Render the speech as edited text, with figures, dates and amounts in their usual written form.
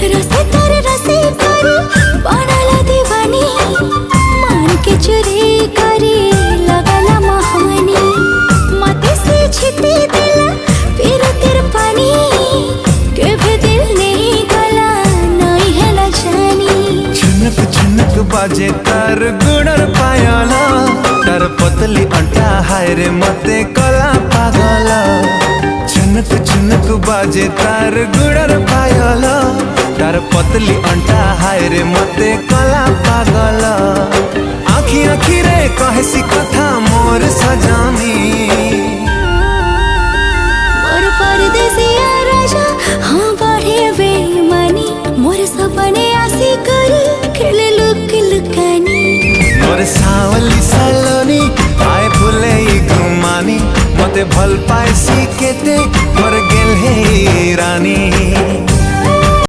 रसे कर बनाला दीवानी मान के चुरी करी लगला महानी मते से छिपी दिल फिर तेरे पानी के भी दिल नहीं गला नहीं है ना जानी झुनक झुनक बाजे तार गुणर पायला तार पतली अंटा हाय रे मते कला पागला झुनक झुनक बाजे तार गुणर पायला तार पतली अंटा हाय रे मते कला पागला आखी आखी रे कहे सी कथा मोर सजानी मोर परदेसिया राजा हाँ बाढ़े बेईमानी मोर सपने आसी करी खेले लुक लुकानी मोर सावली सलोनी आए फुले घुमानी मते भल पाए सी केते मोर गेल हे रानी।